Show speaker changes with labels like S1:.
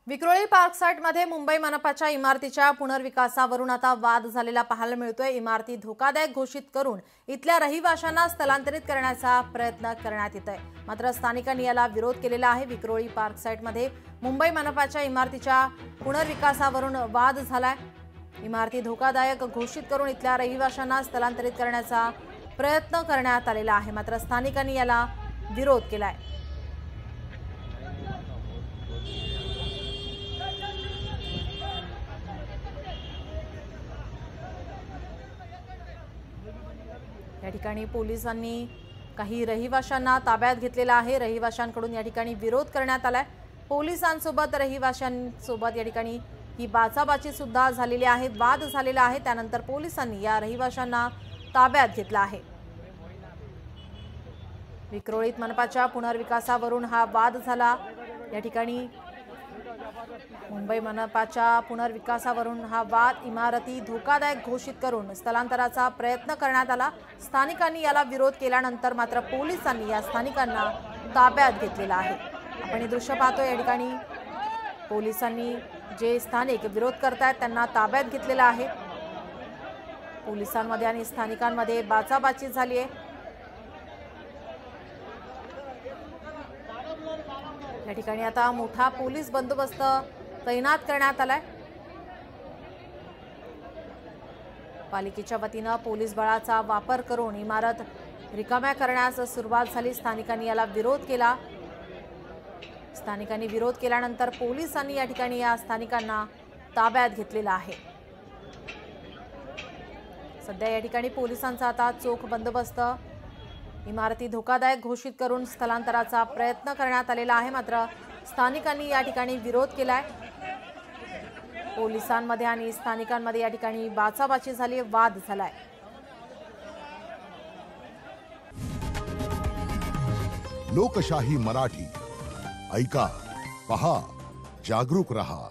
S1: विक्रोळी पार्कसाइटमध्ये मुंबई मनपाच्या इमारतीच्या पुनर्विकासावरून आता वाद झालेला पाहायला मिळतोय। इमारती धोकादायक घोषित करून इथल्या रहिवाशांना स्थलांतरित करण्याचा प्रयत्न करण्यात येतोय, मात्र स्थानिकांनी याला विरोध केलेला आहे। विक्रोळी पार्कसाइटमध्ये मुंबई मनपाच्या इमारतीच्या पुनर्विकासावरून वाद झालाय। इमारती धोकादायक घोषित करून इथल्या रहिवाशांना स्थलांतरित करण्याचा प्रयत्न करण्यात आलेला आहे, मात्र स्थानिकांनी याला विरोध केलाय। या ठिकाणी पोलिसांनी काही रहिवाशांना ताब्यात घेतलेला आहे। रहिवाशांकडून या ठिकाणी विरोध करण्यात आलाय। पोलिसांसोबत रहिवाशांसोबत या ठिकाणी ही बाचाबाची सुद्धा झालेली आहे, वाद झालेला आहे। त्यानंतर पोलिसांनी या रहिवाशांना ताब्यात घेतला आहे। विक्रोळीत मनपाच्या पुनर्विकासावरून हा वाद झाला। या ठिकाणी मुंबई मनपाच्या पुनर्विकासावरून हा वाद, इमारती धोकादायक घोषित करून स्थलांतराचा प्रयत्न करण्यात आला। स्थानिकांनी याला विरोध केल्यानंतर मात्र पोलिसांनी या स्थानिकांना ताब्यात घेतलेला आहे। आपण हे दृश्य पाहतोय। या ठिकाणी पोलिसांनी जे स्थानिक विरोध करतायत त्यांना ताब्यात घेतलेला आहे। पोलिसांमध्ये आणि स्थानिकांमध्ये बाचाबाची झाली आहे। या ठिकाणी आता मोठा पोलीस बंदोबस्त तैनात करण्यात आलाय। पालिकेच्या वतीने पोलीस बळाचा वापर करून इमारत रिकाम्या करण्यास सुरुवात झाली। स्थानिकांनी याला विरोध केला। स्थानिकांनी विरोध केल्यानंतर पोलिसांनी या ठिकाणी या स्थानिकांना ताब्यात घेतलेला आहे। सध्या या ठिकाणी पोलिसांचा आता चोख बंदोबस्त, इमारती धोकादायक घोषित करून स्थलांतराचा प्रयत्न करण्यात आलेला आहे, मात्र स्थानिकांनी या ठिकाणी विरोध केलाय। पोलिसांमध्ये आणि स्थानिकांमध्ये या ठिकाणी बाचाबाची झाली, वाद झालाय।
S2: लोकशाही मराठी ऐका, पहा, जागरूक रहा।